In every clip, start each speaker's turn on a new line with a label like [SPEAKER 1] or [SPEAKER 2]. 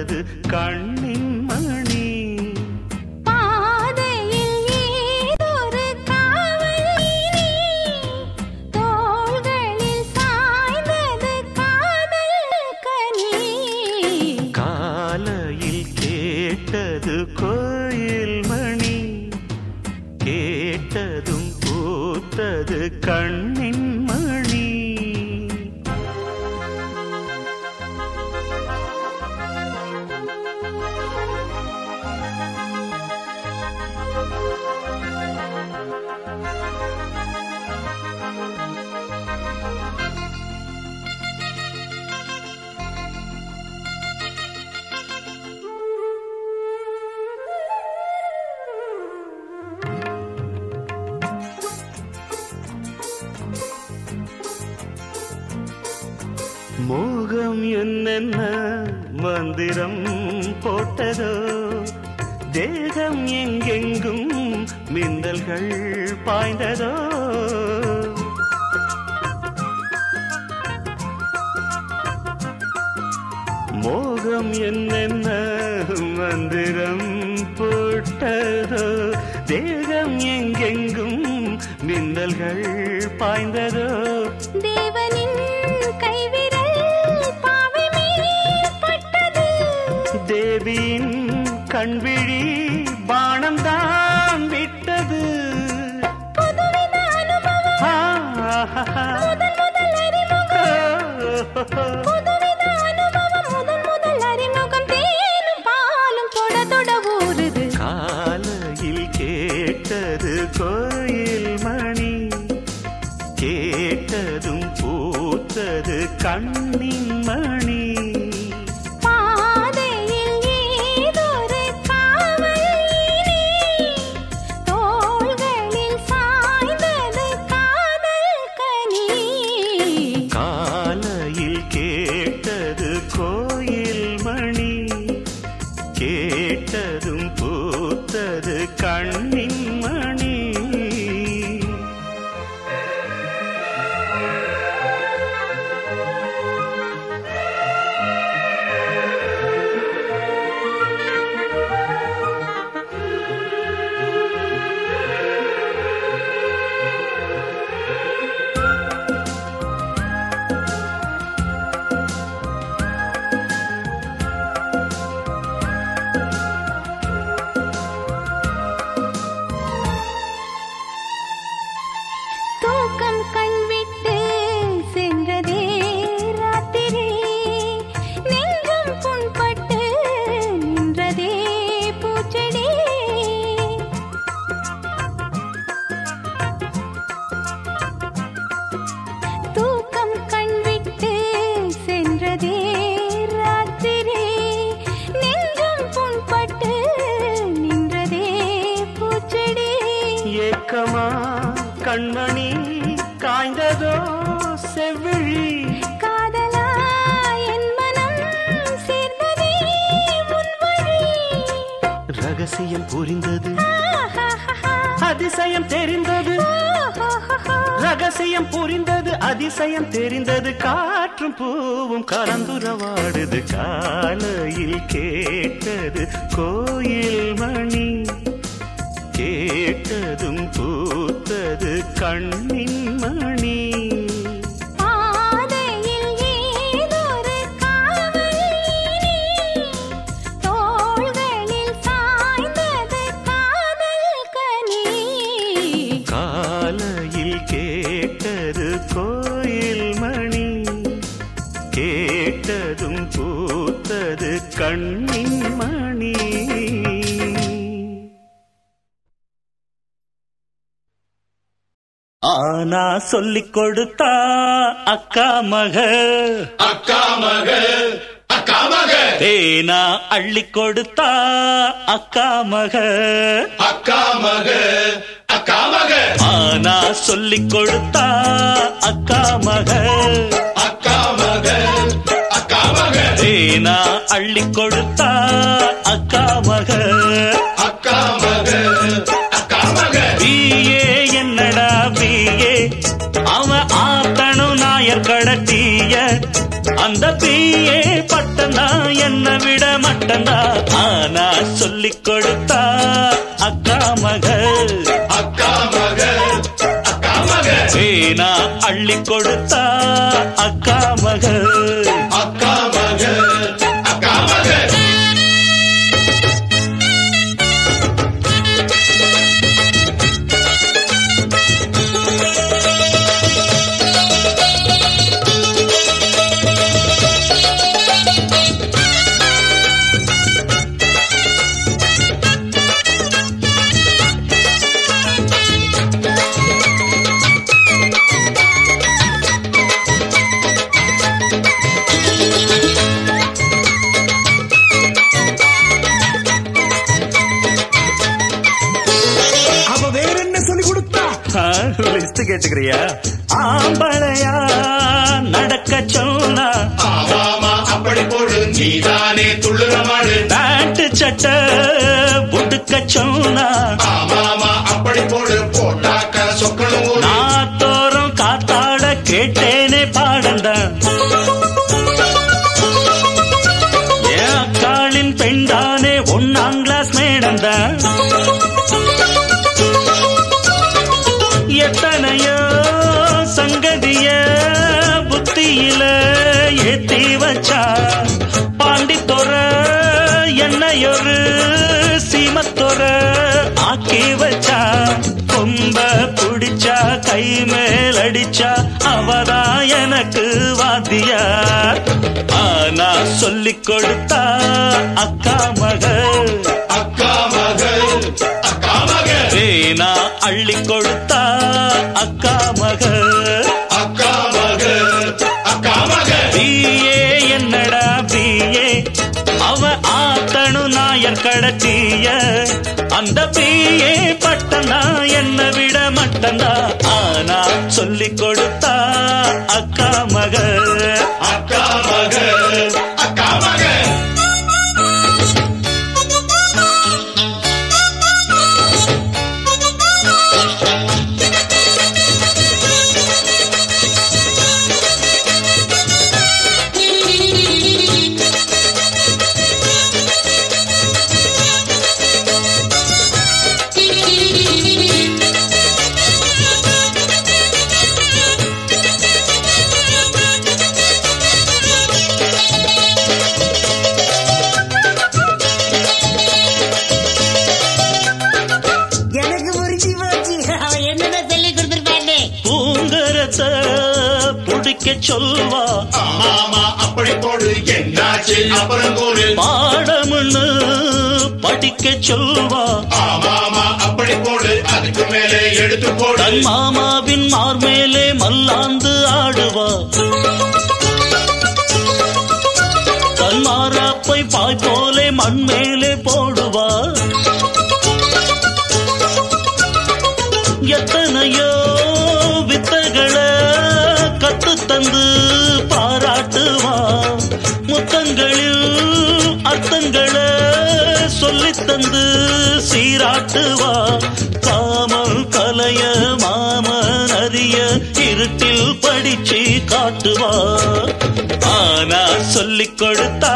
[SPEAKER 1] கேட்டது கண்ணின் மணி.
[SPEAKER 2] பாதையில் ஏதொரு காவல் தோள்களில் சாய்ந்தது காதல் கனி.
[SPEAKER 1] காலையில் கேட்டது கோயில் மணி, கேட்டதும் பூத்தது கண்ணின் மணி. மோகம் என்னென்ன மந்திரம் போட்டதோ, தேகம் எங்கெங்கும் மின்னல்கள் பாய்ந்ததோ. மோகம் என்னென்ன மந்திரம் போட்டதோ, தேகம் எங்கெங்கும் மின்னல்கள் பாய்ந்ததோ.
[SPEAKER 2] தேவனின் கைவிரல் பாவை மேல் பட்டது,
[SPEAKER 1] தேவியின் கண்விழி பாணம் தான் விட்டது.
[SPEAKER 2] புதுவித அனுபவம் முதல் முதல் அறிமுகம், புதுவித அனுபவம் முதல் முதல் அறிமுகம். தேனும் பாலும் தொட தொட ஊறுது.
[SPEAKER 1] காலையில் கேட்டது கோயில் மணி, கேட்டதும் பூத்தது கண்ணின் மணி.
[SPEAKER 2] பாதையில் ஏதொரு காவல் தோள்களில் சாய்ந்தது காதல் கனி.
[SPEAKER 1] காலையில் கேட்டது கோயில் மணி, கேட்டதும் பூத்தது கண்ணின் மணி.
[SPEAKER 2] தூக்கம் கண்விட்டு சென்றதே ராத்திரி, நெஞ்சம் புண்பட்டு நின்றதே பூச்செடி. தூக்கம் கண்விட்டு சென்றதே ராத்திரி, நெஞ்சம் புண்பட்டு நின்றதே பூச்செடி.
[SPEAKER 1] ஏக்கமா கண்மணி காய்ந்ததோ செவ்விழி,
[SPEAKER 2] காதலா என் மனம் சேர்ந்ததே உன் வழி.
[SPEAKER 1] ரகசியம் புரிந்தது அதிசயம் தெரிந்தது, ரகசியம் புரிந்தது அதிசயம் தெரிந்தது. காற்றும் பூவும் கலந்துறவாடுது. காலையில் கேட்டது கோயில் மணி, கேட்டதும் பூத்தது கண்ணின் மணி.
[SPEAKER 2] பாதையில் ஏதொரு காவல் தோள்களில் சாய்ந்தது காதல் கனி.
[SPEAKER 1] காலையில் கேட்டது கோயில் மணி, கேட்டதும் பூத்தது கண்ணின் மணி. ஆனா சொல்லிக் கொடுத்தா அக்கா மக,
[SPEAKER 3] அக்கா மக, அக்கா மக.
[SPEAKER 1] தேனா அள்ளி கொடுத்தா அக்கா மக,
[SPEAKER 3] அக்கா மக, அக்கா மக.
[SPEAKER 1] ஆனா சொல்லிக் கொடுத்தா அக்கா மக,
[SPEAKER 3] அக்கா மக, அக்கா மக.
[SPEAKER 1] தேனா அள்ளி கொடுத்தா அக்கா மக,
[SPEAKER 3] அக்கா மக, அக்கா மக.
[SPEAKER 1] பிஏ என்னடா பிஏ, அவன் ஆத்தனும் நாயர் கடத்திய அந்த அந்த பிஏ பட்டந்தா என்ன விட மட்டந்தா ஆனா சொல்லிக் கொடுத்தா அக்கா மகள்
[SPEAKER 3] அக்கா மகள் அக்கா மகள்
[SPEAKER 1] வேணா அள்ளி கொடுத்தா அக்கா மகள்
[SPEAKER 3] அக்கா மகள் அக்கா மகள்
[SPEAKER 1] லிஸ்ட் கேட்டுக்கிறியா ஆம்பளையா நடக்க சொன்னா
[SPEAKER 3] ஆமாமா அப்படி போடு நீதானே துள்ளுற மாடு
[SPEAKER 1] பேண்ட் சட்டை புடுக்க சொன்னா
[SPEAKER 3] ஆமாமா அப்படி போடு போட்டாக்க சொக்கணும் ஓடு
[SPEAKER 1] நாத்தோறும் காத்தாட கேட்டேனே பாடண்டா என் அக்காளின் பெண்தானே 1ஆம் கிளாஸ் மேடந்தா எத்தனையோ சங்கதிய புத்தியில ஏத்தி வச்சா பாண்டித்தொர என்னையொரு சீமத்தொர ஆக்கி வச்சா கொம்ப புடிச்சா கை மேல் அடிச்சா அவதா எனக்கு வாத்தியா ஆனா சொல்லிக் கொடுத்தா அக்கா மகள்
[SPEAKER 3] அக்கா மகள் அக்கா மகள்
[SPEAKER 1] வேணா அள்ளி கொடுத்தா அக்கா மகள்
[SPEAKER 3] அக்கா மகள் அக்கா மகள்
[SPEAKER 1] பிஏ என்னடா பிஏ அவ ஆத்தனு நாயர் கடத்திய அந்த பிஏ பட்டந்தா என்ன விட மட்டந்தா ஆனா சொல்லிக் கொடுத்தா அக்கா மகள்
[SPEAKER 3] அக்கா மகள் அக்கா மகள்
[SPEAKER 1] புடிக்க சொல்வா
[SPEAKER 3] ஆமாமா அப்படி போடு என்னாச்சு அப்புறம் கூறு
[SPEAKER 1] பாடம்னு படிக்க சொல்வா
[SPEAKER 3] ஆமாமா அப்படி போடு அதுக்கு மேலே எடுத்து போடு
[SPEAKER 1] தன் மாமாவின் மார்மேலே மல்லாந்து ஆடுவா தன் மாறாப்பை பாய் போலே மண் மேலே போடுவா எத்தனையோ வித்தைகளை கத்து தந்து பாராட்டுவா முத்தங்களில் அர்த்தங்களை சொல்லித் தந்து சீராட்டுவா காமல் கலைய மாமன் அறிய இருட்டில் படிச்சு காட்டுவா ஆனா சொல்லிக் கொடுத்தா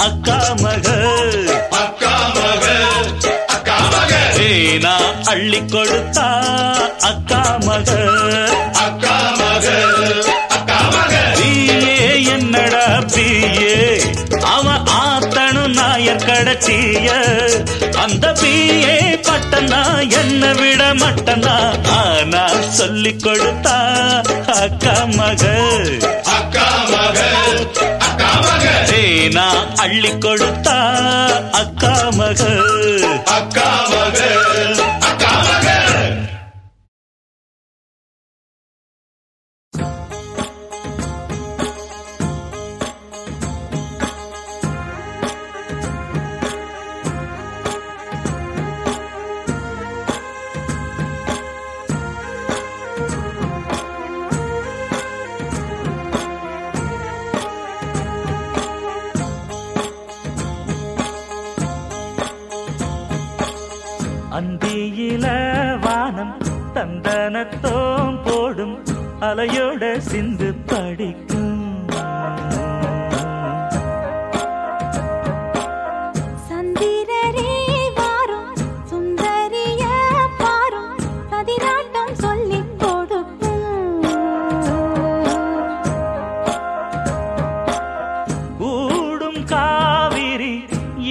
[SPEAKER 1] அக்கா மகள்
[SPEAKER 3] அக்கா மகள் அக்கா மகள்
[SPEAKER 1] வேணா அள்ளி கொடுத்தா அக்கா மகள்
[SPEAKER 3] அக்கா மகள் அக்கா மகள்
[SPEAKER 1] பிஏ என்னடா பிஏ அவன் ஆத்தனு நாயர் கடத்திய அந்த பிஏ பட்டனா என்ன விட மட்டனா ஆனா சொல்லிக் கொடுத்தா அக்கா மகள்
[SPEAKER 3] அக்கா மகள் அக்கா மகள்
[SPEAKER 1] வேணா அள்ளி கொடுத்தா அக்கா மகள்
[SPEAKER 3] அக்கா மகள் அக்கா மகள்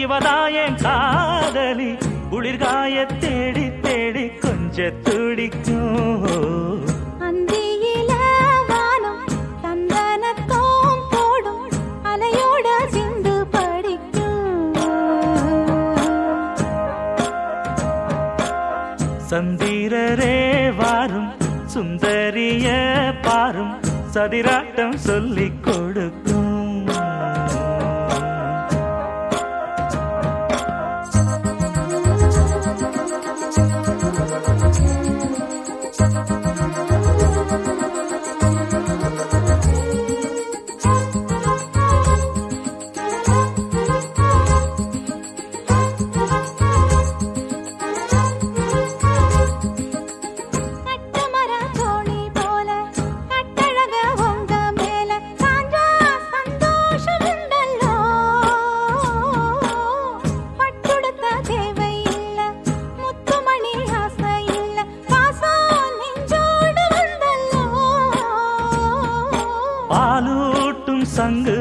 [SPEAKER 1] இவதாயன் காதலி குளிர்காய தேடி தேடி கொஞ்ச துடிக்கும்
[SPEAKER 2] அந்தியில வானம் தந்தனத்தோம் போடும் அலையோட சிந்து படிக்கும்
[SPEAKER 1] சந்திரரே வாரும் சுந்தரிய பாரும் சதிராட்டம் சொல்லிக் கொடுக்கும் பாலூட்டும் சங்கு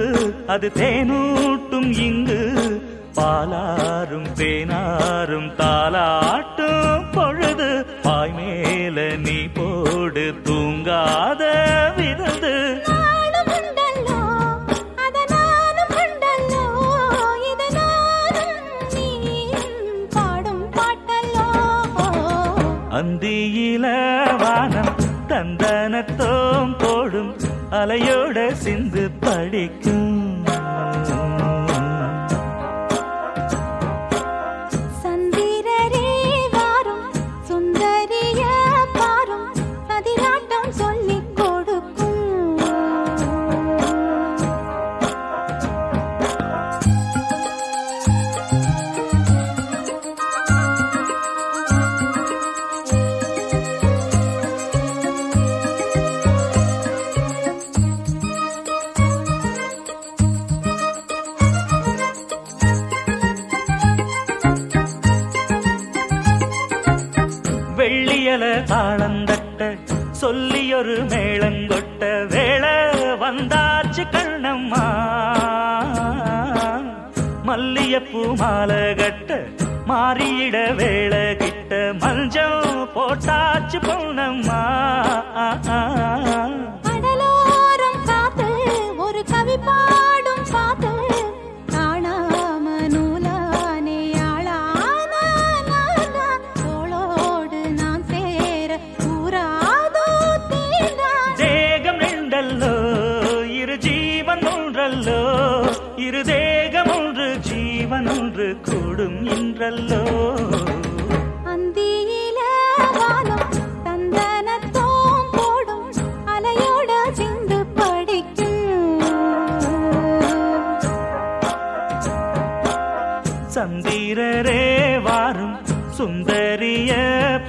[SPEAKER 1] அது தேனூட்டும் இங்கு பாலாரும் தேனாரும் தாலாட்டும் பொழுது பாய் மேல நீ போடு தூங்காத விருந்து அந்தியில வானம் தந்தனத்தோம் போடும் அலையோட சிந்து படிக்கும்
[SPEAKER 2] சந்திரரே வாரும் சுந்தரிய பாரும் சதிராட்டம் சொல்லிக் கொடுக்கும்
[SPEAKER 1] வெள்ளியல தாளந்தட்ட சொல்லியொரு மேளங்கொட்ட வேளை வந்தாச்சு கண்ணம்மா மல்லியப்பூ மாலை கட்ட மாறியிட வேளை கிட்ட மஞ்சள் போட்டாச்சு பொன்னம்மா
[SPEAKER 2] கடலோரம் காத்து ஒரு கவி பாடும் பாத்து காணாம நூலானே ஆளான தோளோடு நான் சேர கூறாதோ தீர்ந்தான்
[SPEAKER 1] தேகம் ரெண்டல்லோ இரு ஜீவன் ஒன்றல்லோ இரு தேகம் ஒன்று ஜீவன் ஒன்று கூடும் இன்றல்லோ
[SPEAKER 2] அந்தியில வானம் தந்தனத்தோம் போடும் அலையோட சிந்து படிக்கும்
[SPEAKER 1] சந்திரரே வாரும் சுந்தரிய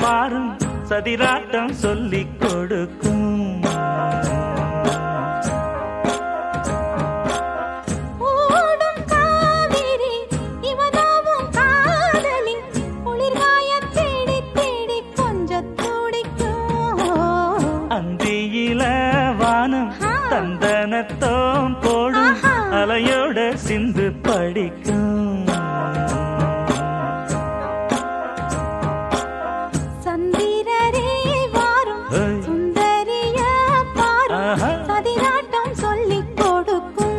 [SPEAKER 1] பாரும் சதிராட்டம் சொல்லிக் கொடுக்கும்
[SPEAKER 2] ஓடும் காவிரி இவனாவும் காதலி குளிர்காய தேடி தேடி கொஞ்சம் துடிக்கும்
[SPEAKER 1] அந்தியில வானம் தந்தனத்தோம் போடும் அலையோட சிந்து படிக்கும்
[SPEAKER 2] சந்திரரே வாரும் சுந்தரிய பாரும் சதிராட்டம் சொல்லிக் கொடுக்கும்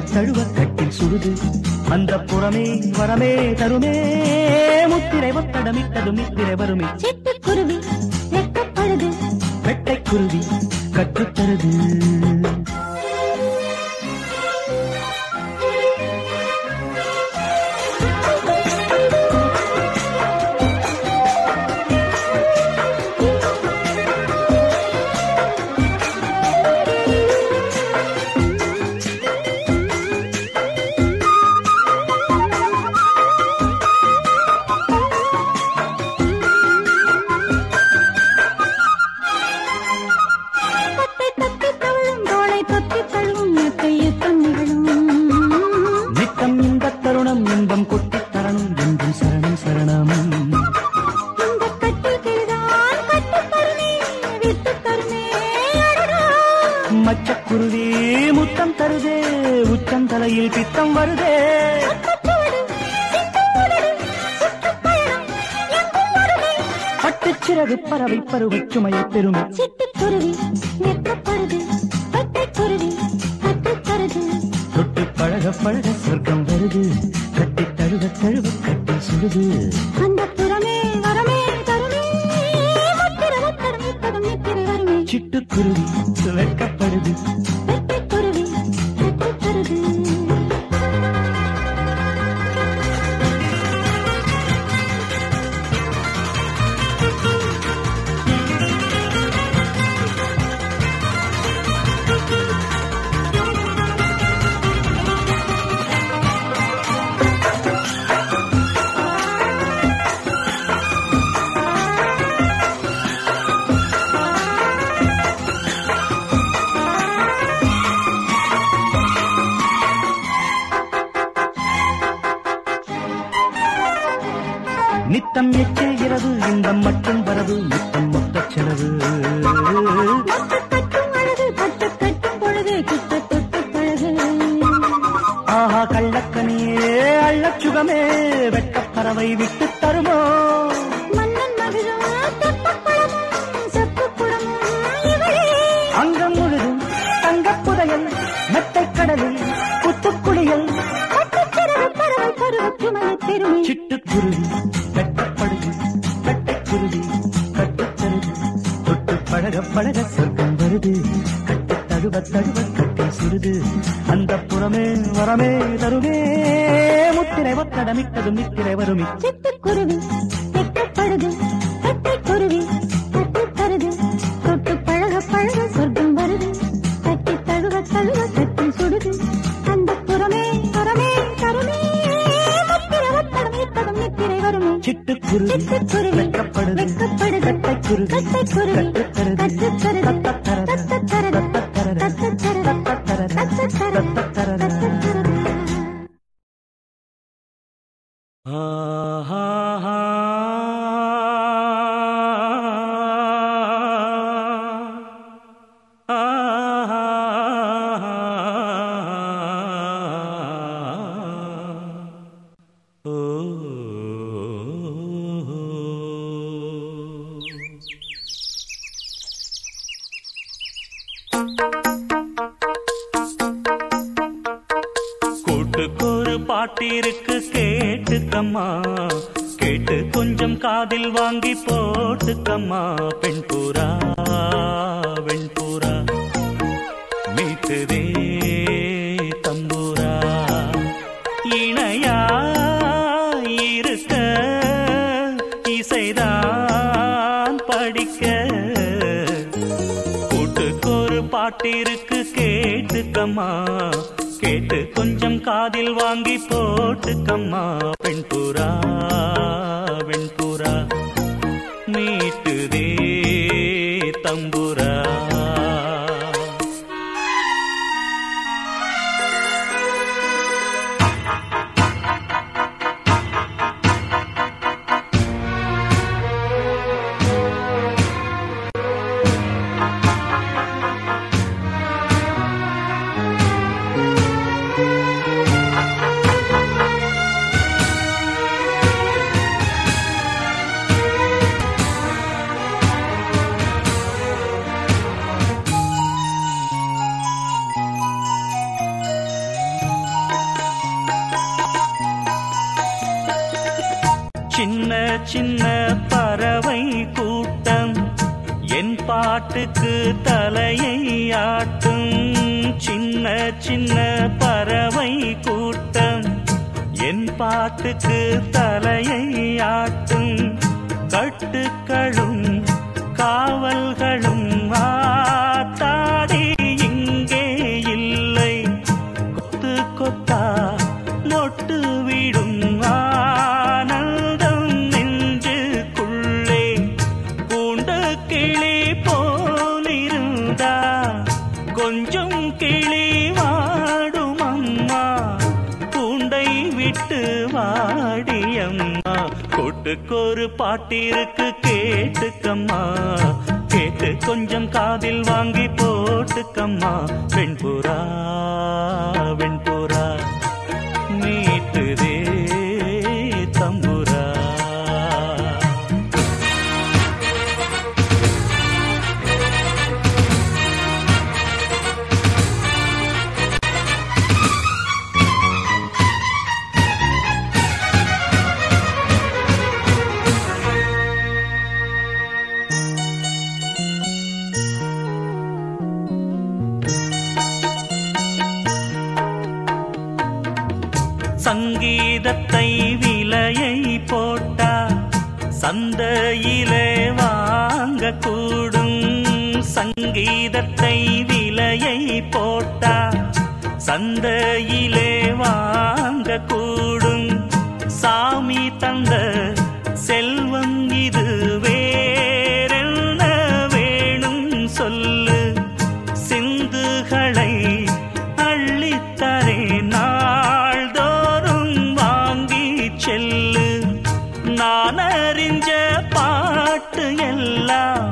[SPEAKER 1] தழுவ கட்டில் சுடுது அந்த புறமே வரமே தருமே முத்திரை ஒத்தடமிட்டதும் நித்திரை வருமே
[SPEAKER 2] சிட்டுக்குருவி வெட்கப்படுது
[SPEAKER 1] வெட்டைக்குருவி கற்றுத்தருது மச்சக்குருவி முத்தம் தருதே உச்சம் தலையில் பித்தம் வருதே பட்டுச்சிறகு பறவை பருவச் சுமையை பெறும்
[SPEAKER 2] சிட்டுக்குருவி வெட்கப்படுது வெட்டைக்குருவி கற்றுத்தருது
[SPEAKER 1] தொட்டு பழக பழக சொர்க்கம் வருது கட்டி தழுவ தழுவ கட்டி சுடுது
[SPEAKER 2] அந்த புறமே வரமே தருமே முத்திரை ஒத்தடமிட்டதும் நித்திரை வருமே
[SPEAKER 1] சிட்டுக்குருவி வெட்கப்படுது
[SPEAKER 2] வெட்டைக்குருவி கற்றுத்தருது
[SPEAKER 1] நித்தம் எச்சில் இரவு இன்பம் மட்டும் வரவு நித்தம் மொத்த செலவு
[SPEAKER 2] கட்டும் அழகு பட்டு கட்டும் பொழுது கிட்ட தொட்டு பழகு
[SPEAKER 1] ஆஹா கள்ளக்கனியே அள்ளச் சுகமே வெட்டப் பறவை விட்டு தருமோ
[SPEAKER 2] மன்னன் மகிழும் தெப்பக்குளமும் செப்புக்குளமும் இவளே
[SPEAKER 1] அங்கம் முழுதும் தங்கப் புதையல் மெத்தைக் கடலில் புத்துக்குளியல்
[SPEAKER 2] பட்டுச்சிறகு பறவை பருவச் சுமையை பெறுமே
[SPEAKER 1] சிட்டுக்குருவி வெட்டப்படுது வெட்டைக்குருவி கட்டுத்தருது தொட்டு பழக பழக சொர்க்கம் வருது கட்டு தழுவ தழுவ கட்டி சுடுது அந்த புறமே வரமே தருமே முத்திரை ஒத்தடமிட்டதும் நித்திரை வருமே
[SPEAKER 2] சிட்டுக்குருவி வெட்கப்படுது வெட்டைக்குருவி கற்றுத்தருது தொட்டு பழக பழக சொர்க்கம் வருது கட்டி தழுவ தழுவ கட்டி சுடுது அந்த புறமே வரமே தருமே முத்திரை ஒத்தடமிட்டதும் நித்திரை வருமே
[SPEAKER 1] சிட்டுக்குருவி
[SPEAKER 2] சிட்டுக்குருவி
[SPEAKER 1] வெட்கப்படுது
[SPEAKER 2] வெட்கப்படுது
[SPEAKER 1] வெட்டைக்குருவி
[SPEAKER 2] கட்டைக்குருவி
[SPEAKER 1] கட்டுத்தருது
[SPEAKER 2] கற்றுத்தருது
[SPEAKER 1] தத்தத்தரது
[SPEAKER 2] தத்தத்தரது
[SPEAKER 1] தத்தத்தரது
[SPEAKER 2] தத்தத்தரது
[SPEAKER 1] தத்தத்தரது
[SPEAKER 2] தத்தத்தரது
[SPEAKER 1] கூட்டுக்கொரு பாட்டிருக்கு கேட்டுக்கம்மா கேட்டு கொஞ்சம் காதில் வாங்கி போட்டுக்கம்மா பெண் புறா வெண்புறா மீட்டுதே தம்புரா இணையா இருக்க இசைதான் படிக்க கூட்டுக்கொரு பாட்டிருக்கு கேட்டுக்கம்மா கேட்டு கொஞ்சம் காதில் வாங்கி போட்டுக்கம்மா பெண் புறா வெண்புறா மீட்டுதே தம்புரா சின்ன சின்ன பறவை கூட்டம் என் பாட்டுக்கு தலையை ஆட்டும். சின்ன சின்ன பறவை கூட்டம் என் பாட்டுக்கு தலையை ஆட்டும். கட்டுக்களும் காவல்களும் ஆத்தாடி இங்கே இல்லை. கொத்து கொத்தா மொட்டு விடும் ஆனந்தம் நெஞ்சுக்குள்ளே. பூண்டு கிளி போலிருந்தா கொஞ்சம் கிளி வாடும் அம்மா. பூண்டை விட்டு வாடியம்மா. கூட்டுக்கொரு பாட்டிருக்கு கேட்டுக்கம்மா. கேட்டு கொஞ்சம் காதில் வாங்கி போட்டுக்கம்மா. வெண்புறா வெண்புறா மீட்டுதே தம்புரா. சங்கீதத்தை விலையை போட்டா சந்தையிலே வாங்க கூடும். சங்கீதத்தை விலையை போட்டா சந்தையிலே வாங்க கூடும். சாமி தந்த செல்வம் இது வேறென்ன வேணும் சொல்லு. சிந்துகளை அள்ளித்தரே நாள்தோறும் வாங்கி செல்லு. நான் அறிஞ்ச பாட்டு எல்லாம்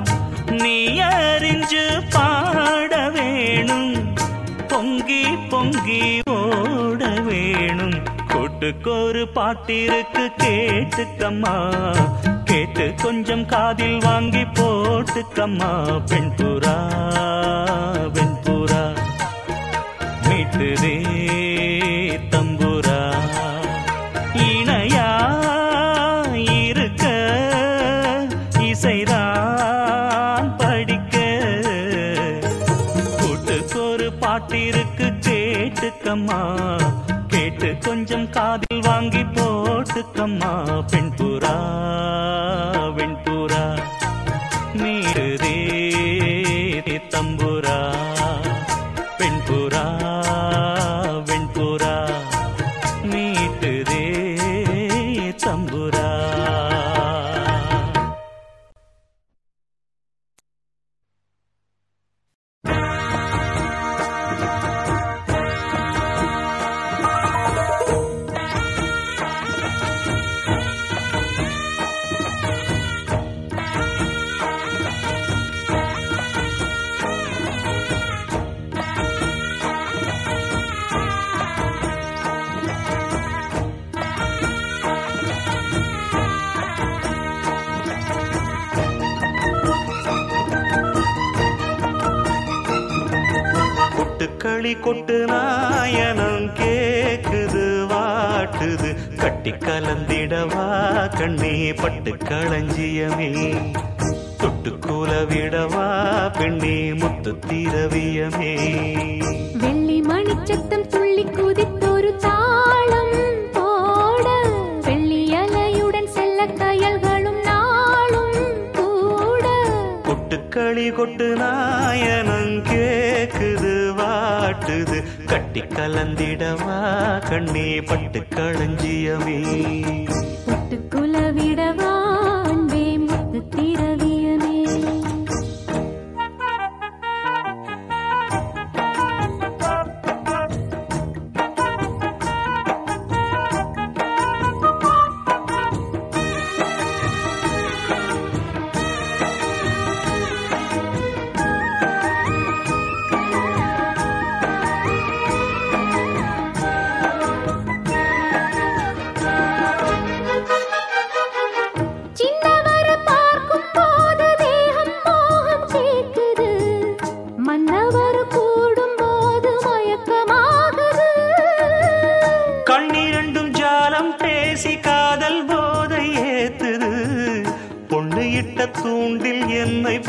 [SPEAKER 1] நீ அறிஞ்சு பாட வேணும். பொங்கி பொங்கி ஓட வேணும். கூட்டுக்கொரு பாட்டிருக்கு கேட்டுக்கம்மா. கேட்டு கொஞ்சம் காதில் வாங்கி போட்டுக்கம்மா. பெண்புறா வெண்புறா மீட்டுதே தம்புரா. இணையா இருக்க இசைதான் படிக்க. கூட்டுக்கொரு பாட்டிருக்கு கேட்டுக்கம்மா. கேட்டு கொஞ்சம் காதில் வாங்கி போட்டுக்கம்மா. பெண்புறா வெண்புறா மீட்டுதே தம்புரா. பெண்புறா வெண்புறா மீட்டுதே தம்புரா. களி கொட்டு நாயனம் கேக்குது வாட்டுது. கட்டி கலந்திடவா கண்ணே பட்டு களஞ்சியமே. தொட்டுக்கூல விடவா பெண்ணே முத்து திரவியமே.
[SPEAKER 2] வெள்ளி மணிச்சத்தம் துள்ளி குதித்தொரு தாளம் போட. வெள்ளி அலையுடன் செல்ல கயல்களும் நாளும் கூட.
[SPEAKER 1] கொட்டுக்களி கொட்டு நாயனம் கேக்குது வாட்டுது. கட்டி கலந்திடவா கண்ணே பட்டு களஞ்சியமே.
[SPEAKER 2] தொட்டுக்குல விடவா அன்பே முத்து திரவியமே.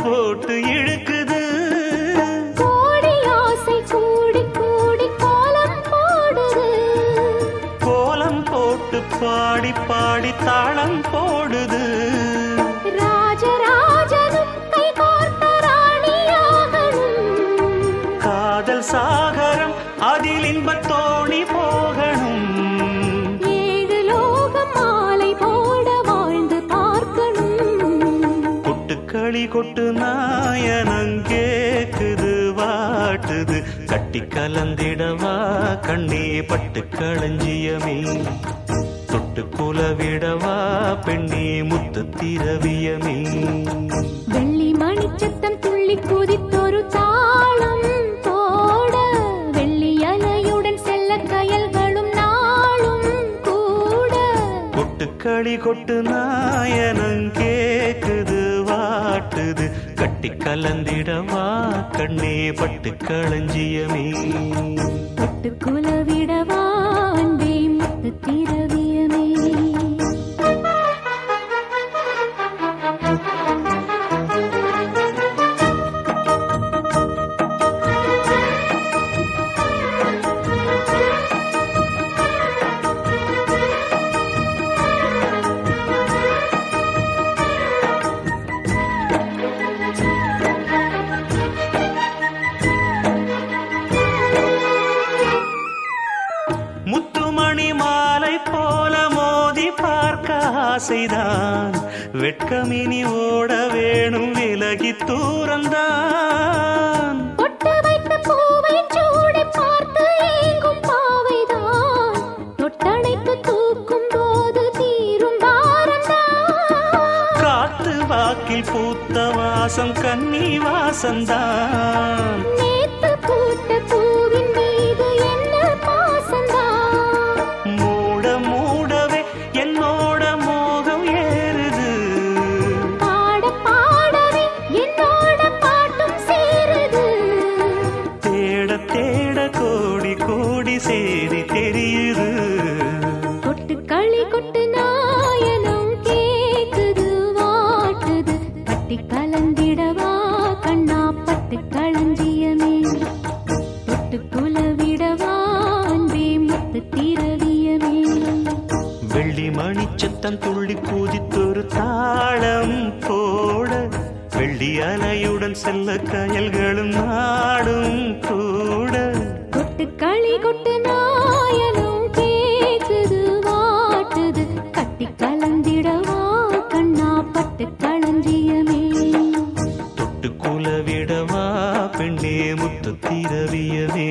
[SPEAKER 1] போட்டு இழுக்குது.
[SPEAKER 2] கோடி ஆசை கூடி கூடி கோலம் போடுது.
[SPEAKER 1] கோலம் போட்டு பாடி பாடி தாளம் போடுது.
[SPEAKER 2] ராஜராஜனும் கை கோர்த்த ராணியாகணும்.
[SPEAKER 1] காதல் சாகரம் அதில் இன்பத் தோணி போகணும்.
[SPEAKER 2] ஏழு லோகம் மாலை போட வாழ்ந்து பார்க்கணும்.
[SPEAKER 1] கொட்டுக்களி கொட்டு நாயனம் கேக்குது வாட்டுது. கட்டி கலந்திடவா கண்ணே பட்டு களஞ்சியமே. தொட்டு குலவிடவா பெண்ணே முத்து திரவியமே.
[SPEAKER 2] வெள்ளி மணிச்சத்தம் துள்ளி குதித்தொரு தாளம் போட வெள்ளி அலையுடன் செல்ல கயல்களும் நாளும் கூட.
[SPEAKER 1] கொட்டுக்களி கொட்டு நாயனம் கேக்குது வாட்டுது. கட்டி கலந்திடவா கண்ணே பட்டு களஞ்சியமே.
[SPEAKER 2] தொட்டு குலவிடவா அன்பே முத்து திரவியமே.
[SPEAKER 1] முத்துமணி மாலை போல மோதி பார்க்க ஆசைதான். வெட்கமினி ஓட வேணும் விலகி தூரந்தான்.
[SPEAKER 2] பொட்டு வைத்த பூவை சூடி பார்த்து ஏங்கும் பாவைதான். தொட்டணைத்து தூக்கும் போது தீரும் பாரந்தான்.
[SPEAKER 1] காத்து வாக்கில் பூத்த வாசம் கன்னி வாசந்தான்.
[SPEAKER 2] நேத்து பூத்த பூவின் மீது என்ன பாசந்தான்.
[SPEAKER 1] மூட மூடவே என்னோட மோகம் ஏறுது.
[SPEAKER 2] பாட பாடவே என்னோட பாட்டும் சேருது.
[SPEAKER 1] தேட தேட கோடி கோடி சேரி தெரியுது.
[SPEAKER 2] கொட்டு களி கொட்டு நாயனம் கேக்குது வாட்டுது. பட்டி கலந்திடவா கண்ணா பட்டு களஞ்சியமே. தொட்டு குலவிடவா அன்பே முத்து திரவியமே.
[SPEAKER 1] வெள்ளி மணிச்சத்தம் துள்ளி குதித்தொரு தாளம் போட வெள்ளி அலையுடன் செல்ல கயல்களும் நாடும் கூட.
[SPEAKER 2] கொட்டு களி கொட்டு நாயனம் கேக்குது வாட்டுது. கட்டி கலந்திடவா கண்ணா பட்டு களஞ்சியமே.
[SPEAKER 1] தொட்டு குலவிடவா பெண்ணே முத்து திரவியமே.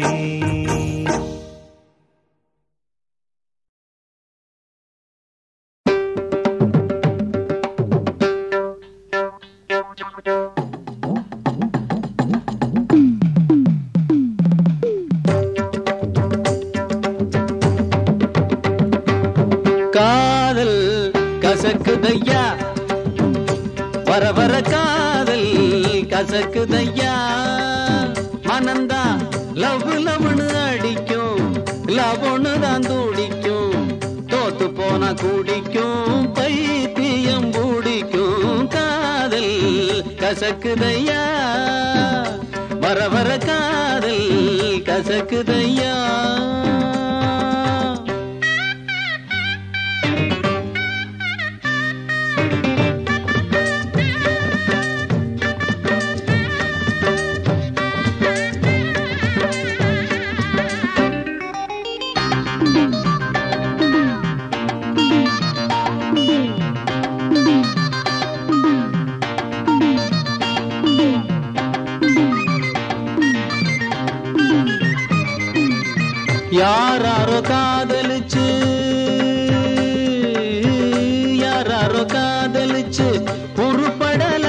[SPEAKER 4] காதல் கசக்குதையா வர வர காதல் கசக்குதையா. மனந்தா லவ் லவ்னு அடிக்கும். லவ் ஒண்ணுதான் துடிக்கும். தோத்து போனா குடிக்கும். பைத்தியம் பிடிக்கும். காதல் கசக்குதையா வர வர காதல் கசக்குதையா. யாராரோ காதலிச்சு யாராரோ காதலிச்சு உருப்படல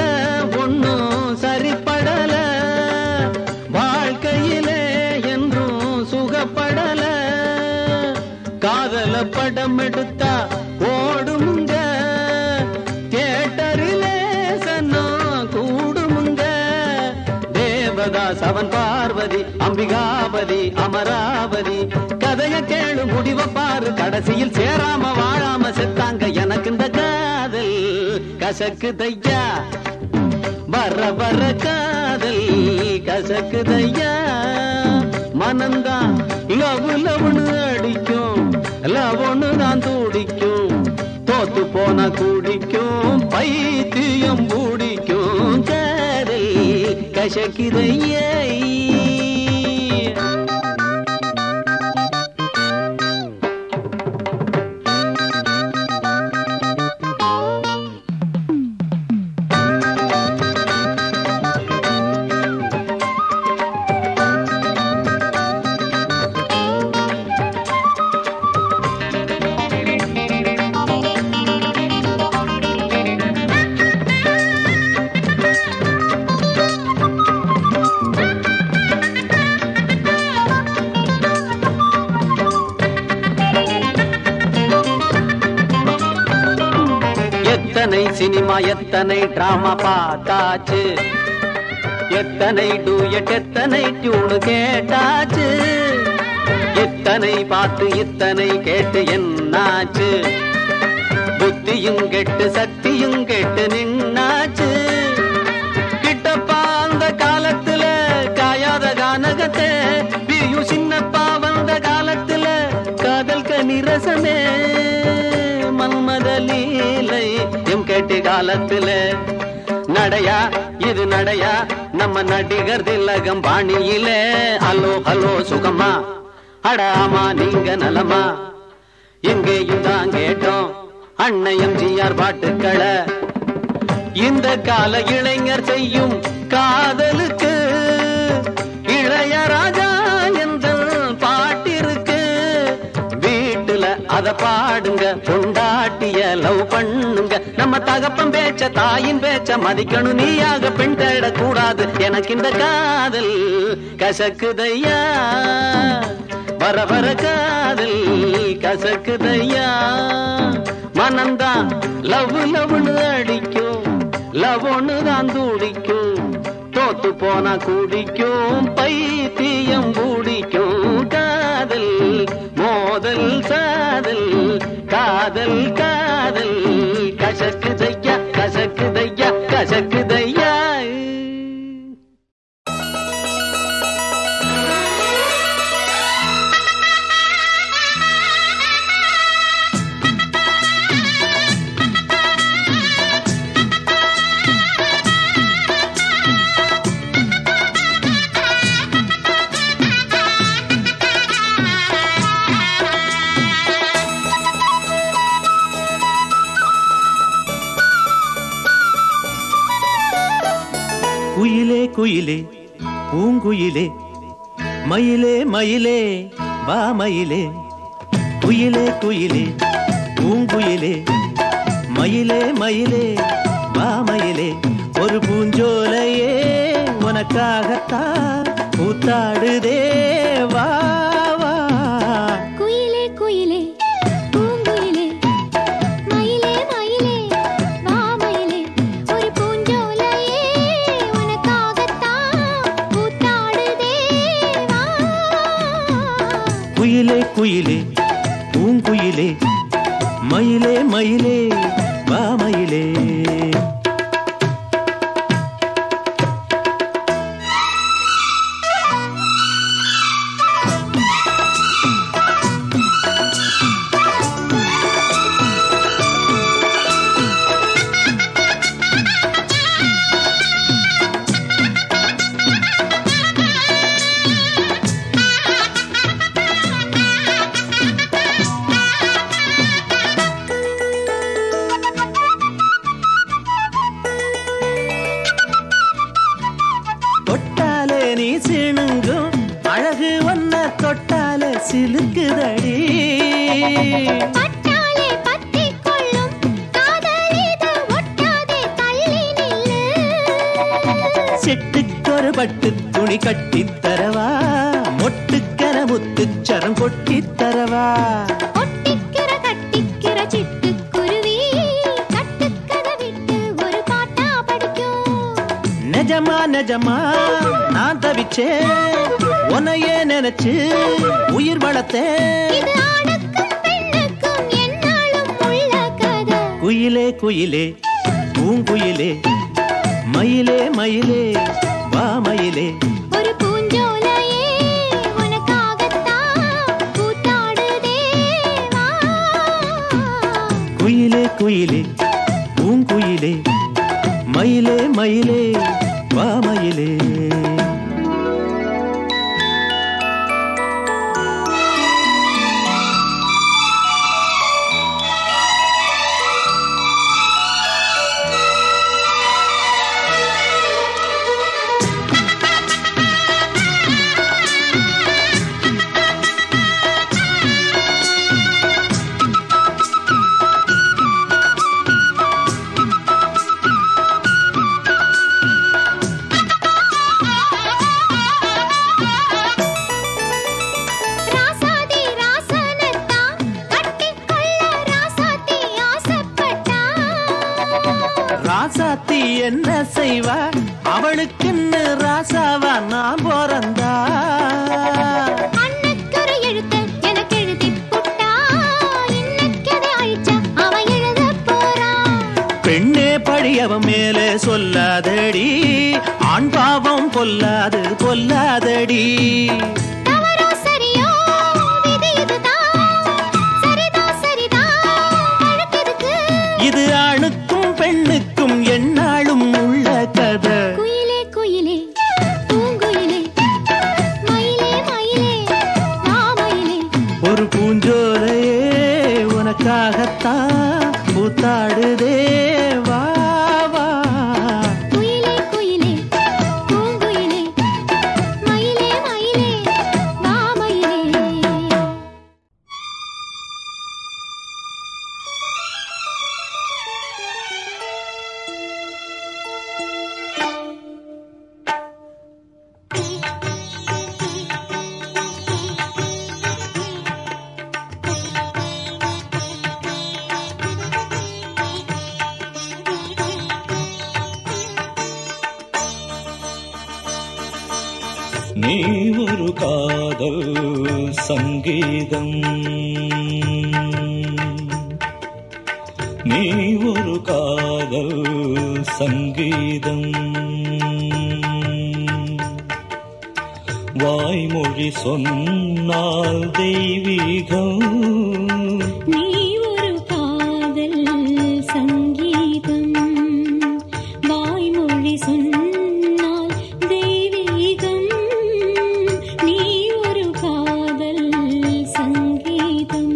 [SPEAKER 4] ஒன்னும் சரிப்படல. வாழ்க்கையிலே என்றும் சுகப்படல. காதல படம் எடுத்தா ஓடுமுங்க. தியேட்டரிலே சன்னா கூடுமுங்க. தேவதாஸ் அவன் பார்வதி அம்பிகாபதி அமராவதி. கதைய கேளு முடிவ பாரு. கடைசியில் சேராம வாழாம செத்தாங்க. எனக்கு இந்த காதல் கசக்குதையா வர வர காதல் கசக்குதையா மனந்தான் லவ் லவ்னு அடிக்கும் லவ்னு தான் துடிக்கும் தோத்து போன குடிக்கும் பைத்தியம் பிடிக்கும் காதல் கசக்குதையா எத்தனை சினிமா எத்தனை டிராமா பார்த்தாச்சு எத்தனை டூயட் எத்தனை டியூனு கேட்டாச்சு எத்தனை பார்த்து இத்தனை கேட்டு என்னாச்சு புத்தியும் கெட்டு சக்தியும் கெட்டு நின்னாச்சு கிட்டப்பா அந்த காலத்துல காயாத கானகத்தை பிரியும் சின்னப்பா வந்த காலத்துல காதல் கனிரசமே மன்மத லீலை எம் கேட்டு காலத்துல நடையா இது நடையா நம்ம நடிகர் திலகம் பாணியில ஹலோ ஹலோ சுகமா அடாமா நீங்க நலமா எங்கேயும் தான் கேட்டோம் அன்னை எம்ஜிஆர் பாட்டுக்களை இந்த கால இளைஞர் செய்யும் காதலுக்கு இளையராஜா என்ற பாட்டிருக்கு வீட்டுல அத பாடுங்க பொண்டாட்டிய லவ் பண்ணுங்க நம்ம தகப்பன் பேச்ச தாயின் பேச்ச மதிக்கணும் நீயாக பெண் தேடக்கூடாது எனக்கு இந்த காதல் கசக்குதையா வர வர காதல் கசக்குதையா மனந்தான் லவ் லவ்னு அடிக்கும் லவ் ஒன்னு தான் துடிக்கும் தோத்து போனா குடிக்கும் பைத்தியம் பிடிக்கும் காதல் மோதல் சாதல் காதல் காதல் கசக்குதையா கசக்குதையா கசக்குதையா
[SPEAKER 1] குயிலே குயிலே பூங்குயிலே மயிலே மயிலே வா மயிலே குயிலே குயிலே பூங்குயிலே மயிலே மயிலே வா மயிலே ஒரு பூஞ்சோலையே உனக்காகத்தான் கூத்தாடுதே வா வா
[SPEAKER 2] குயிலே குயிலே பூங்குயிலே மயிலே மயிலே வா மயிலே ஒரு பூஞ்சோலையே உனக்காகத்தான் கூத்தாடுதே வா
[SPEAKER 1] குயிலே குயிலே பூங்குயிலே மயிலே மயிலே வா மயிலே சிலுக்குதடி
[SPEAKER 2] பட்டாலே பத்திக் கொள்ளும் காதலிது ஒட்டாதே தள்ளி நில்லு
[SPEAKER 1] செட்டுக்கொரு பட்டு துணி கட்டித் தரவா மொட்டுக்கர முத்துச்சரம் கொட்டித் தரவா
[SPEAKER 2] ஒட்டிக்கிற கட்டிக்கிற சிட்டுக்குருவி கட்டுக்கதை விட்டு ஒரு பாட்டா படிக்கும்
[SPEAKER 1] நிஜமா நிஜமா நான் தவிச்சேன் உன்னையே நினைச்சு உயிர் வளர்த்தேன்
[SPEAKER 2] இது ஆணுக்கும் பெண்ணுக்கும் என்னாலும் உள்ள கதை
[SPEAKER 1] குயிலே குயிலே பூங்குயிலே
[SPEAKER 4] மயிலே மயிலே வா மயிலே
[SPEAKER 2] ஒரு பூஞ்சோலையே உனக்காகத்தான் கூத்தாடுதே வா.
[SPEAKER 4] குயிலே குயிலே பூங்குயிலே மயிலே மயிலே வா மயிலே. ராசாத்தி என்ன செய்வா அவளுக்குன்னு ராசாவா நான் போறந்தா.
[SPEAKER 2] அன்னைக்கொரு எழுத்து எனக்கு எழுதி புட்டா இன்னைக்கதை அழிச்சா அவன் எழுத போறான்.
[SPEAKER 4] பெண்ணே பழி அவன் மேலே சொல்லாதடி ஆண் பாவம் பொல்லாது பொல்லாதடி.
[SPEAKER 2] தவறோ சரியோ விதி இதுதான் சரிதான் சரிதான் வழக்கெதுக்கு.
[SPEAKER 4] இது ஆணுக்கும் பெண்ணுக்கும் எந்நாளும் உள்ள கதை.
[SPEAKER 2] குயிலே குயிலே பூங்குயிலே மயிலே மயிலே வா மயிலே.
[SPEAKER 4] ஒரு பூஞ்சோலையே உனக்காகத்தான் கூத்தாடுதே வா வா.
[SPEAKER 2] குயிலே குயிலே பூங்குயிலே மயிலே மயிலே வா மயிலே.
[SPEAKER 5] நீ ஒரு காதல் சங்கீதம், நீ ஒரு காதல் சங்கீதம். வாய்மொழி சொன்னால் தெய்வீகம்.
[SPEAKER 2] நீ ஒரு காதல் சங்கீதம் வாய்மொழி சொன்னால் தெய்வீகம். நீ ஒரு காதல் சங்கீதம்.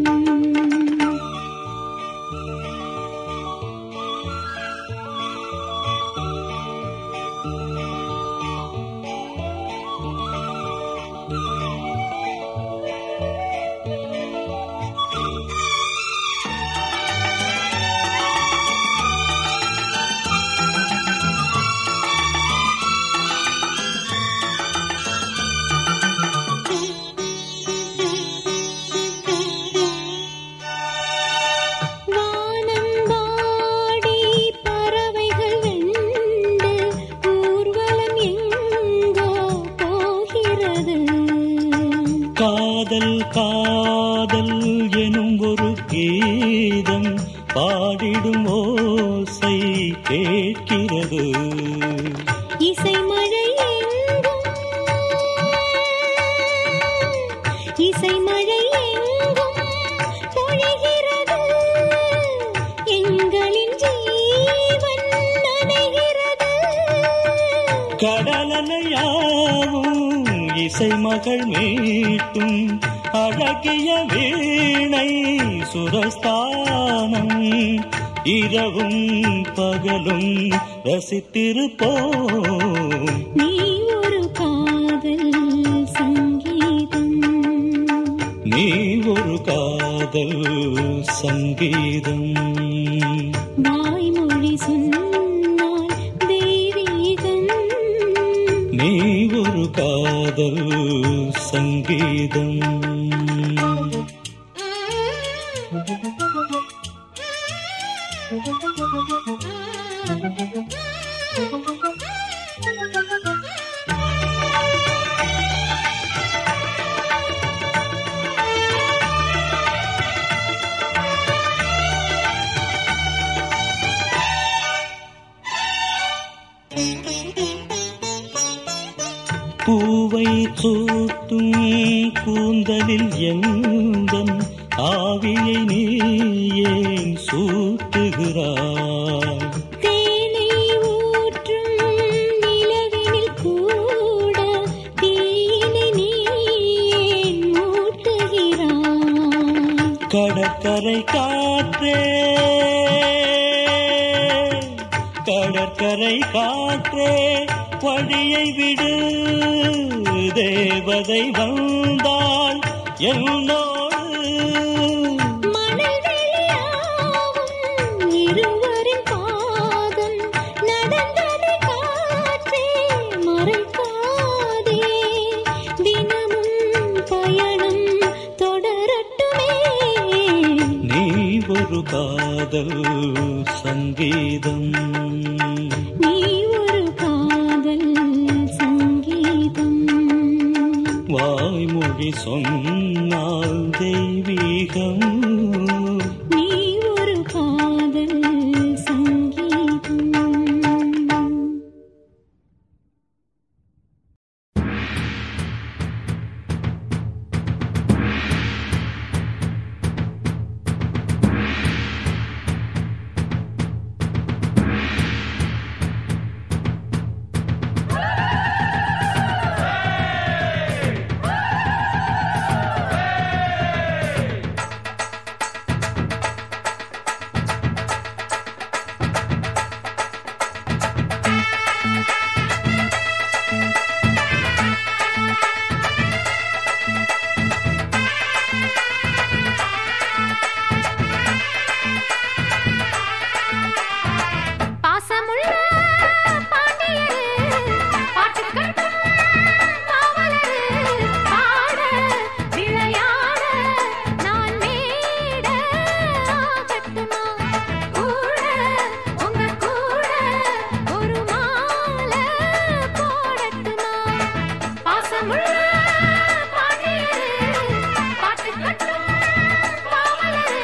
[SPEAKER 5] காதல் காதல் எனும் ஒரு கீதம் பாடிடும் ஓசை கேட்கிறது.
[SPEAKER 2] இசை மழை எங்கும் இசை மழை எங்கும் பொழிகிறது. எங்களின் ஜீவன் நனைகிறது.
[SPEAKER 5] கடலலையாவும் இசை மகள் மீட்டும் அழகிய வீணை சுரஸ்தானம். இரவும் பகலும் ரசித்திருப்போம்.
[SPEAKER 2] நீ ஒரு காதல் சங்கீதம்,
[SPEAKER 5] நீ ஒரு காதல் சங்கீதம்.
[SPEAKER 2] வாய்மொழி சொன்னால் தெய்வீகம்.
[SPEAKER 5] நீ ஒரு காதல் சங்கீதம். சூட்டும் கூந்தலில் எந்தன் ஆவியை நீ ஏன் சூட்டுகிறாய்?
[SPEAKER 2] தேனை ஊற்றும் நிலவினில் கூட தீனை நீ ஏன் மூட்டுகிறாய்?
[SPEAKER 5] கடற்கரை காற்றே கடற்கரை காற்றே வழியை விடு, தேவதை வந்தாள் என்னோடு.
[SPEAKER 2] மணல் வெளியாகும் இருவரின் பாதம் நடந்ததை காற்றே மறைக்காதே. தினமும் பயணம் தொடரட்டுமே.
[SPEAKER 5] நீ ஒரு காதல் சங்கீதம்,
[SPEAKER 2] நீ ஒரு காதல் சங்கீதம்.
[SPEAKER 5] வாய்மொழி சொன்னால் தெய்வீகம்.
[SPEAKER 2] நீ ஒரு காதல் சங்கீதம். பாசமுள்ள பாண்டியரு பாட்டு கட்டும் காவலரு பாட விளையாட நான் மேட ஆகட்டுமா? கூட உங்க கூட ஒரு மாலை போடட்டுமா? பாசமுள்ள பாண்டியரு பாட்டு கட்டும் காவலரு.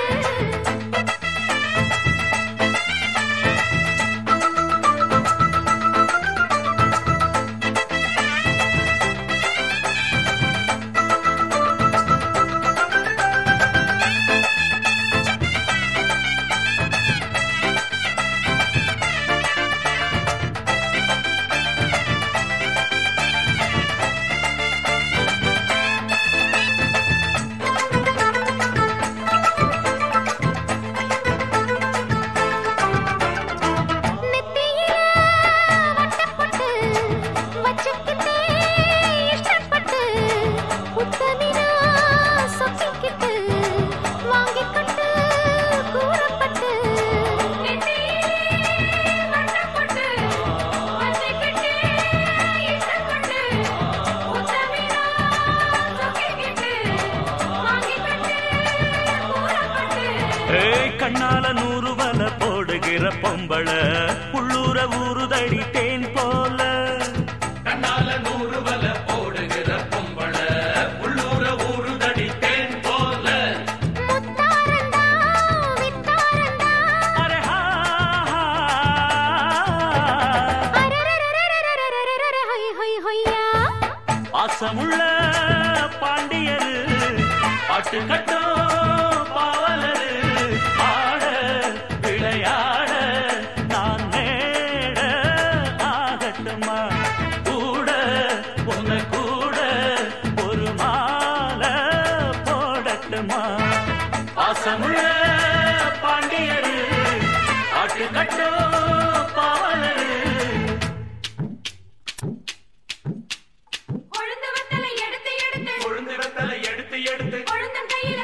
[SPEAKER 2] நெத்தியில வட்டப்பட்டு வச்சுக்கிட்டே இஷ்டப்பட்டு உத்தமினா சொக்கிக்கிட்டு வாங்கிக்கிட்டு கூறப்பட்டு. நெத்தியில வட்டப்பட்டு வச்சுக்கிட்டே இஷ்டப்பட்டு உத்தமினா சொக்கிக்கிட்டு வாங்கிக்கிட்டு கூறப்பட்டு.
[SPEAKER 1] கண்ணால 100 வலை போடுகிற பொம்பள உள்ளூர ஊறுதடி தேன் போல.
[SPEAKER 3] கண்ணால 100 வலை போடுகிற பொம்பள உள்ளூர ஊறுதடி தேன் போல.
[SPEAKER 2] முத்தாரண்டா வித்தாரண்டா
[SPEAKER 1] அரே ஹா ஹா.
[SPEAKER 2] அரரரரரரரரரரர ஹை ஹை ஹையா.
[SPEAKER 1] பாசமுள்ள பாண்டியரு பாட்டு கட்டும் பாவலரு ஆட விளையாட நான் மேட ஆகட்டுமா? கூட உன்ன கூட ஒரு மாலை போடட்டுமா? பாசமுள்ள பாண்டியரு பாட்டு கட்டும் பாவலரு.
[SPEAKER 2] கொழுந்து வெத்தலை எடுத்து எடுத்து
[SPEAKER 3] கொழுந்து வெத்தலை எடுத்து எடுத்து
[SPEAKER 2] கொழுந்தன் கையில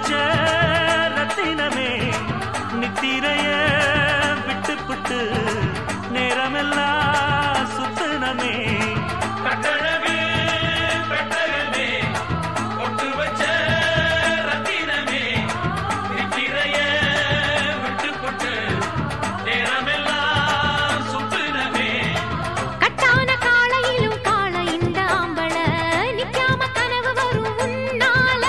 [SPEAKER 5] வச்ச ரத்தினமே நித்திரைய விட்டு புட்டு நேரமெல்லாம் சுத்தனமே கட்டழகு பெட்டகமே ஒட்டு வச்ச ரத்தினமே நித்திரைய விட்டு புட்டு நேரமெல்லாம் சுத்தனமே
[SPEAKER 2] கட்டான காளையிலும் காளை இந்த ஆம்பள நிக்காம கனவு வரும் உன்னால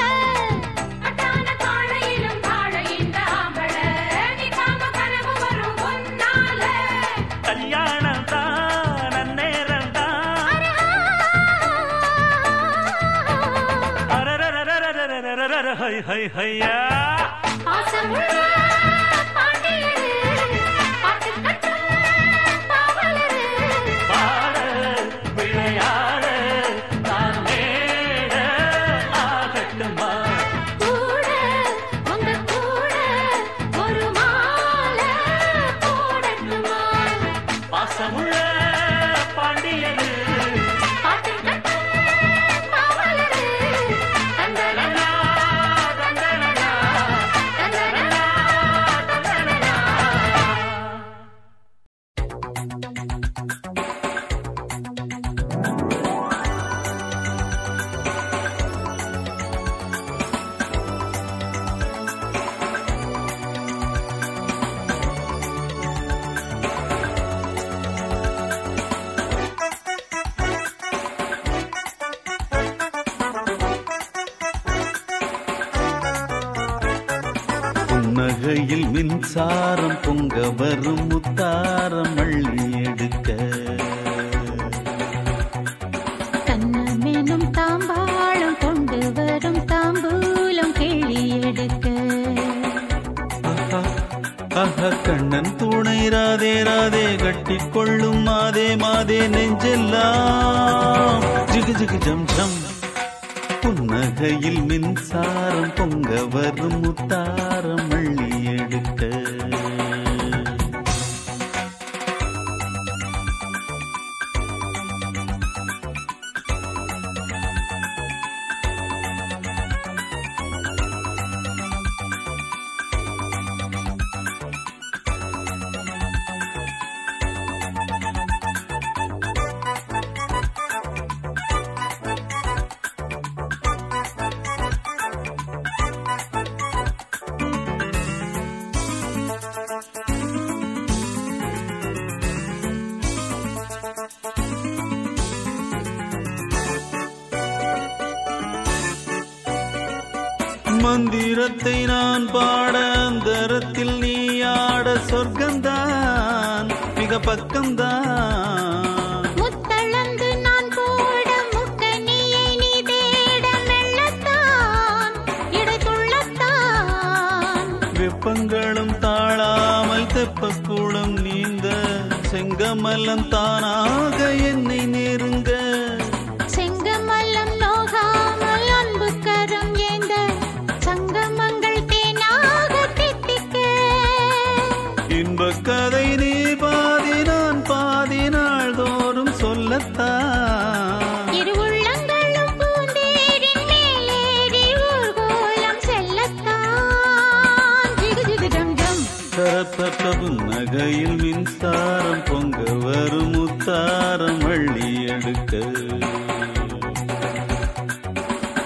[SPEAKER 2] கட்டான காளையிலும் காளை இந்த ஆம்பள நிக்காம கனவு வரும் உன்னால
[SPEAKER 5] கல்யாணம் தான் நன்னேரம் தான் அரரரரரரரரரரர ஹை ஹை ஹையா
[SPEAKER 2] பாசமுள்ள பாண்டியரு பாட்டு கட்டும் பாவலரு
[SPEAKER 5] பாட விளையாட நான் மேட ஆகட்டுமா
[SPEAKER 2] கூட உங்க கூட ஒரு மாலை போடட்டுமா
[SPEAKER 5] பாசமுள்ள பாண்டியனு
[SPEAKER 2] பாட்டு கட்டும் பாவலரு தந்தலனா தந்தலனா தந்தலனா தந்தலனா
[SPEAKER 4] புன்னகையில் மின்சாரம் பொங்க வரும் முத்தாரம் அள்ளி எடுக்க
[SPEAKER 2] கண்ணமெனும் தாம்பாளம் கொண்டு வரும் தாம்பூலம் கிள்ளி எடுக்க
[SPEAKER 4] ஆஹா, ஆஹா, கண்ணன் துணை ராதே ராதே கட்டிக்கொள்ளும் மாதே மாதே நெஞ்செல்லாம் ஜிகு ஜிகு ஜம் ஜம் புன்னகையில் மின்சாரம் பொங்க வரும் முத்தாரம் அள்ளி எடுக்க மந்திரத்தை நான் பாட அந்தரத்தில் நீ ஆட சொர்க்கம்தான் மிக பக்கம்தான்
[SPEAKER 2] முத்தளந்து நான் போட முக்கனியை நீ தேட மெல்லத்தான் இடைத்துள்ளத்தான்
[SPEAKER 4] வெப்பங்களும் தாழாமல் தெப்பக்கூடம் நீந்த செங்கமலம் தானாக என்னை நெருங்க
[SPEAKER 2] செங்கமல்லம் நோகாமல் அன்பு கரம் ஏந்த சங்கமங்கள் தேனாக தித்திக்க
[SPEAKER 4] இன்பக் கதை நீ பாதி நான் பாதி நாள்தோறும் சொல்லத்தான்
[SPEAKER 2] இரு உள்ளங்களும் பூந்தேரின் மேலேறி ஊர்கோலம் செல்லத்தான் ஜிகு ஜிகு ஜம் ஜம்
[SPEAKER 4] தரப்பட்ட புன்னகையில் மின்சாரம் பொங்க வரும் முத்தாரம் அள்ளி எடுக்க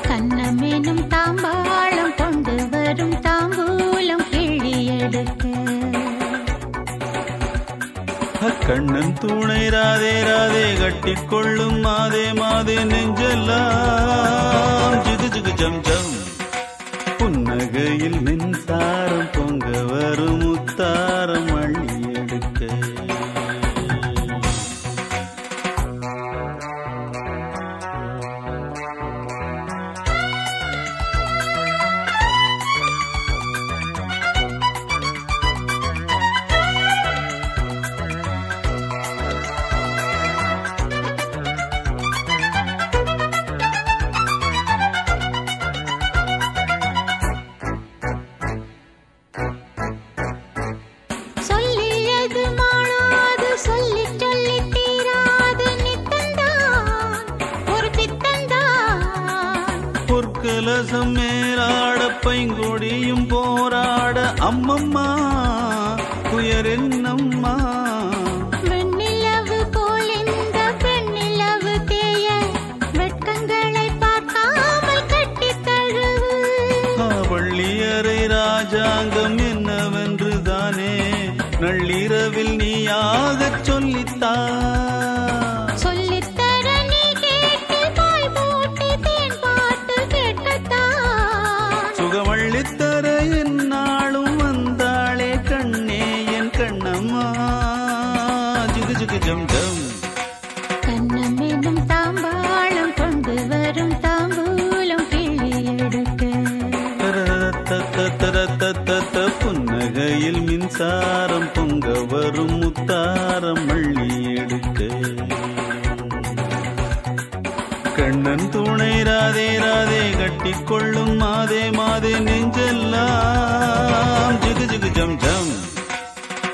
[SPEAKER 2] கண்ணமெனும் தாம்பாளம் கொண்டு வரும் தாம்பூலம் கிள்ளி எடுக்க
[SPEAKER 4] கண்ணன் துணை ராதே ராதே கட்டிக்கொள்ளும் மாதே மாதே நெஞ்செல்லாம் ஜிகு ஜிகு ஜம் ஜம் புன்னகையில் மின்சாரம் பொங்க வரும் முத்தாரம் அள்ளி எடுக்க கலசம் மேலாட பைங்கொடி
[SPEAKER 6] அம்மம்மா துயர் என்னம்மா
[SPEAKER 2] வெண்ணிலவு போல் இந்த பெண்ணிலவு தேய வெட்கங்களை பார்க்காமல் கட்டி தழுவு
[SPEAKER 6] வள்ளியறை ராஜாங்கம் என்னவென்று தானே நள்ளிரவில் நீயாகச் சொல்லித்தா
[SPEAKER 2] சொல்லித்தர நீ கேட்டு தாய் போட்டு தேன் பாட்டு கேட்கத்தான்
[SPEAKER 6] சுகவள்ளித்தர என்னாலும் வந்தாளே கண்ணே என் கண்ணம்மா ஜுகு ஜுகு ஜம் ஜம்
[SPEAKER 2] கண்ணமெனும் தாம்பாளம் கொண்டு வரும் தாம்பூலம் கிள்ளி எடுக்க
[SPEAKER 6] புன்னகையில் மின்சாரம் பொங்க வரும் முத்தாரம் மள்ளி எடுக்க கண்ணன் துணை ராதே ராதே கட்டிக்கொள்ளும் மாதே மாதே நெஞ்செல்லாம் ஜுகு ஜுகு ஜம் ஜம்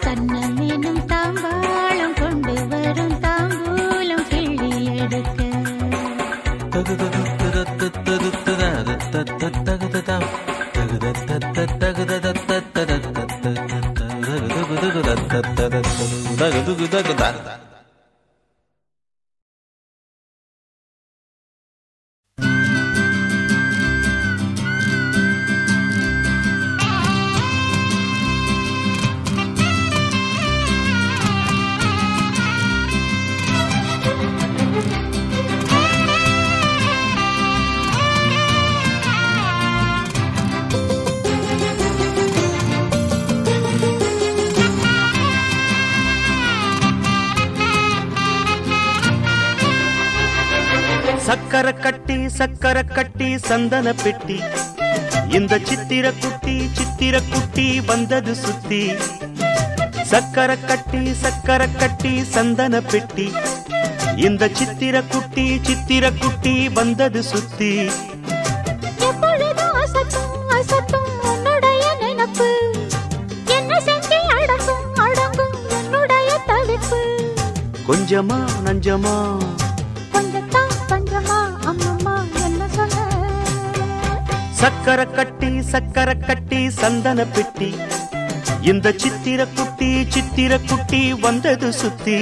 [SPEAKER 2] கண்ணமெனும் தாம்பாளம் கொண்டு வரும் தாம்பூலம் கிள்ளி எடுக்க
[SPEAKER 1] சக்கர கட்டி சந்தன பெட்டி இந்த சித்திர குட்டி வந்தது சுத்தி சக்கர கட்டி சந்தன பெட்டி இந்த சித்திர குட்டி வந்தது சுத்தி
[SPEAKER 2] எப்பொழுதும் அசத்தும் உன்னுடைய நினைப்பு என்ன செஞ்சு அடங்கும் உன்னுடைய தவிப்பு
[SPEAKER 1] கொஞ்சமா நஞ்சமா
[SPEAKER 2] கொஞ்சத்தான் பஞ்சமா அம்மம்மா என்ன சொல்ல
[SPEAKER 1] சக்கர கட்டி சந்தன பெட்டி இந்த சித்திர குட்டி வந்தது சுத்தி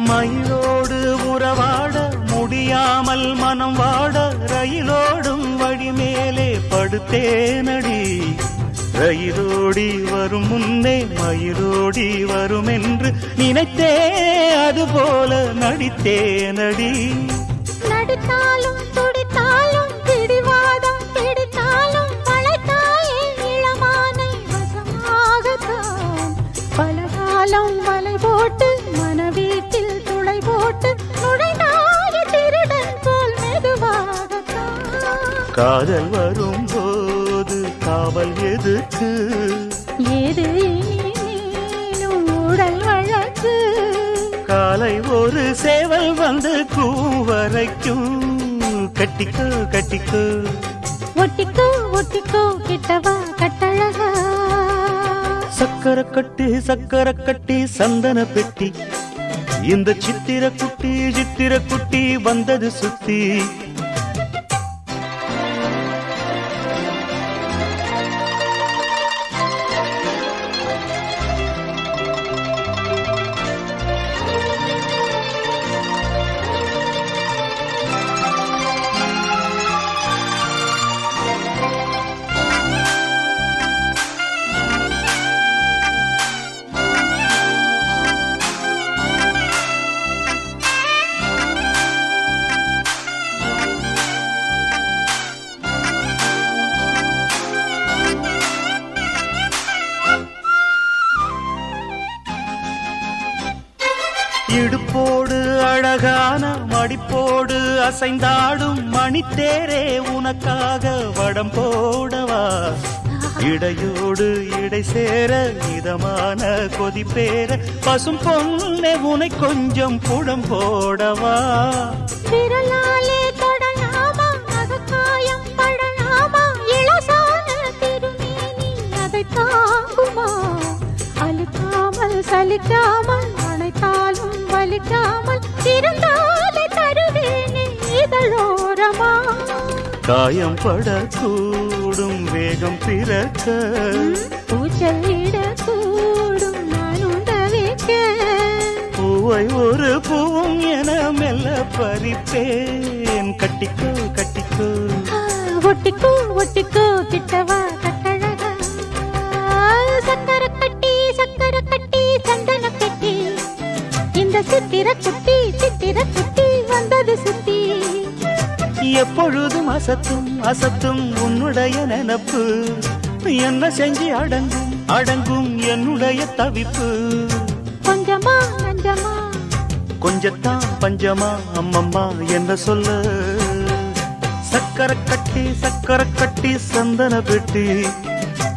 [SPEAKER 1] மயிலோடு உறவாட முடியாமல் மனம் வாட ரயிலோடும் வழி மேலே படுத்தேனடி ரயிலோடி வரும் முன்னே மயிலோடி வரும் என்று நினைத்தே அதுபோல நடித்தேனடி
[SPEAKER 2] நடித்தாலும் துடித்தாலும் பிடிவாதம் பிடித்தாலும் பழைத்தாயே இளமானை வசமாகத்தான் பலகாலம் வலை போட்டு மனவீட்டில் துளை போட்டு நுழைந்தாய திருடன் போல் மெதுவாகத்தான்
[SPEAKER 1] காதல் வரும்போது காவல் எதுக்கு
[SPEAKER 2] ஏது நீனும் உடல் வழக்கு
[SPEAKER 1] காலை ஒரு சேவல் வந்து கூவரைக்கும் கட்டிக்கோ
[SPEAKER 2] ஒட்டிக்கோ கிட்டவா கட்டழகா
[SPEAKER 1] சக்கர கட்டி சந்தன பெட்டி இந்த சித்திர குட்டி வந்தது சுத்தி இடுப்போடு அழகான மடிப்போடு அசைந்தாடும் மணித்தேரே உனக்காக வடம் போடவா இடையோடு இடை சேர இதமான கொதிப்பேர பசும் பொன்னே உனை கொஞ்சம் புடம் போடவா
[SPEAKER 2] விரலாலே தொடலாமா அகக்காயம் படலாமா இளசான திருமேனி அதை தாங்குமா அழுக்காமல் சலிக்காமல் அணைத்தாலும் வலிக்காமல் இருந்தாலே தருவேனே இதழோரமா
[SPEAKER 1] காயம் படக்கூடும் வேகம் பிறக்க
[SPEAKER 2] பூச்சலிடக்கூடும் நானும் தவிக்க
[SPEAKER 1] பூவை ஒரு பூவும் என மெல்ல பறிப்பேன் கட்டிக்கோ கட்டிக்கோ
[SPEAKER 2] ஒட்டிக்கோ ஒட்டிக்கோ கிட்டவா கட்டழகா சக்கர கட்டி சந்தன கட்டி இந்த சித்திர குட்டி வந்தது சுத்தி
[SPEAKER 1] எப்பொழுதும் அசத்தும் அசத்தும் உன்னுடைய நினப்பு என்ன செஞ்சு அடங்கும் என்னுடைய தவிப்பு
[SPEAKER 2] கொஞ்சமா நஞ்சமா
[SPEAKER 1] கொஞ்சத்தான் பஞ்சமா அம்மம்மா என்ன சொல்ல சக்கர கட்டி சந்தன பெட்டி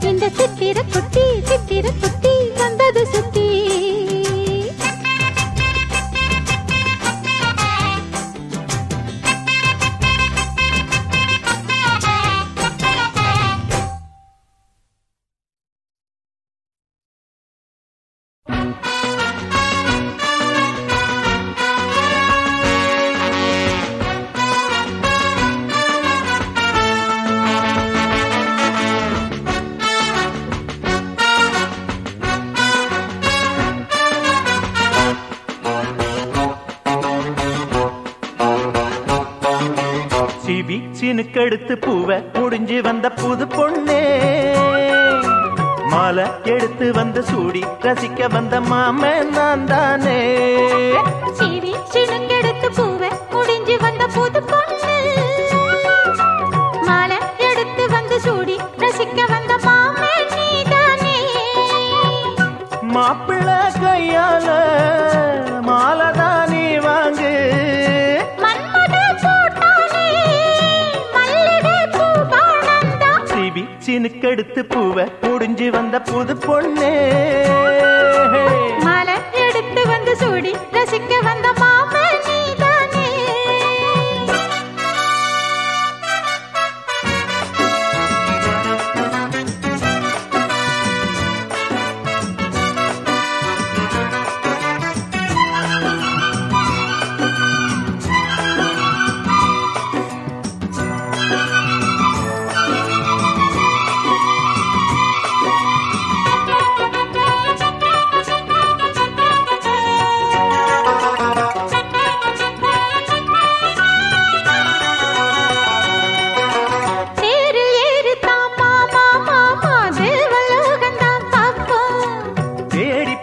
[SPEAKER 2] இந்த சித்திர குட்டி வந்தது சுத்தி
[SPEAKER 1] சினுக்கெடுத்து பூவை முடிஞ்சு வந்த புது பொண்ணே மாலை எடுத்து வந்து சூடி ரசிக்க வந்த மாமன் நான் தானே
[SPEAKER 2] சினுக்கெடுத்து பூவை முடிஞ்சு வந்த புது பொண்ணு மாலை எடுத்து வந்து சூடி ரசிக்க வந்த மாமன் நீதானே
[SPEAKER 1] மாப்பிள்ளை கையால மாலைதான் நீ வாங்கு சினுக்கெடுத்து பூவை முடிஞ்சு வந்த புது பொண்ணே
[SPEAKER 2] மாலை எடுத்து வந்து சூடி ரசிக்க வந்த மாமன் நீதானே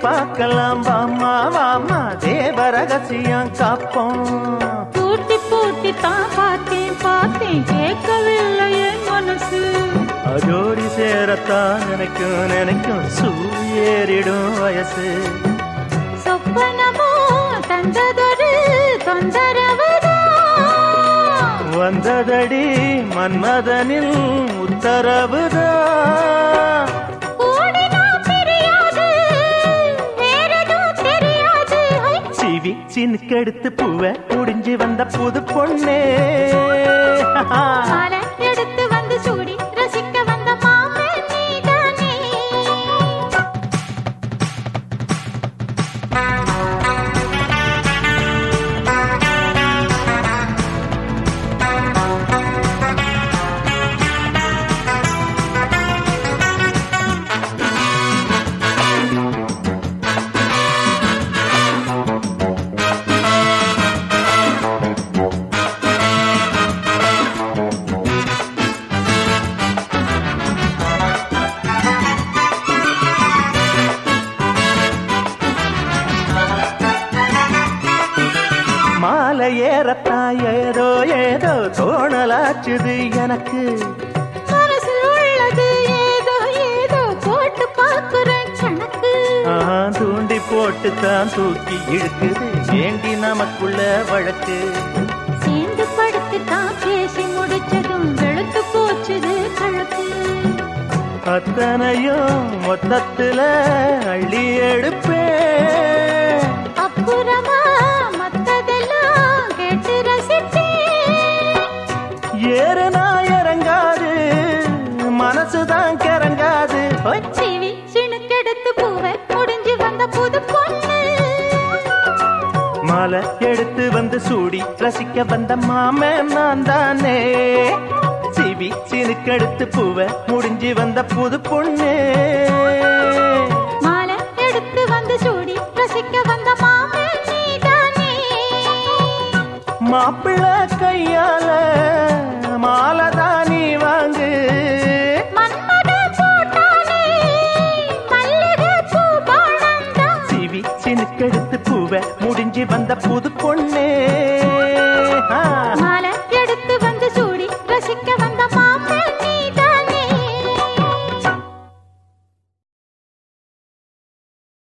[SPEAKER 1] பார்க்கலாம் வாமா வாமா தேவ ரகசியம் காப்போம்
[SPEAKER 2] பூட்டி தான் பார்த்தேன் கேட்கவில்லை என் மனசு
[SPEAKER 1] அஜோடி சேரத்தான் நினைக்கும் சூரியேறிடும் வயசு
[SPEAKER 2] சொப்பனமோ தந்ததொரு தொந்தரவுதான்
[SPEAKER 1] வந்ததடி மன்மதனில் உத்தரவுதான் சினுக்கெடுத்து பூவை முடிஞ்சு வந்த புது பொண்ணே
[SPEAKER 2] மாலை எடுத்து வந்து சூடி ரசிக்க வந்த மாமன் நீதானே
[SPEAKER 1] மாலை ஏறத்தான் ஏதோ தோணலாச்சுது எனக்கு
[SPEAKER 2] மனசில் உள்ளது ஏதோ போட்டு பார்க்கிறேன் கணக்கு
[SPEAKER 1] தூண்டி போட்டு தான் தூக்கி இழுக்குது ஏண்டி நமக்குள்ள வழக்கு
[SPEAKER 2] சேர்ந்து படுத்து தான் பேசி முடிச்சதும் வெளுத்து போச்சுது கழுத்து
[SPEAKER 1] அத்தனையும் மொத்தத்துல அள்ளி எடுப்பே.
[SPEAKER 2] அப்புறமா மத்ததெல்லாம் கேட்டு ரசிப்பே.
[SPEAKER 1] ஏறுனா இறங்காது, மனசுதான் கிறங்காது.
[SPEAKER 2] சீவி சிணுக்கெடுத்து பூவை முடிஞ்சு வந்த புது பொண்ணு.
[SPEAKER 1] மாலை எடுத்து வந்து சூடி ரசிக்க வந்த மாமன் நான் தானே. சிவி சினுக்கெடுத்து பூவை முடிஞ்சு வந்த புது பொண்ணு.
[SPEAKER 2] மாலை எடுத்து வந்து சூடி ரசிக்க வந்த மாமன் நீதானே.
[SPEAKER 1] மாப்பிள்ளை கையால மாலைதான் நீ வாங்கு. சிவி சினுக்கெடுத்து பூவை முடிஞ்சு வந்த புது பொண்ணு.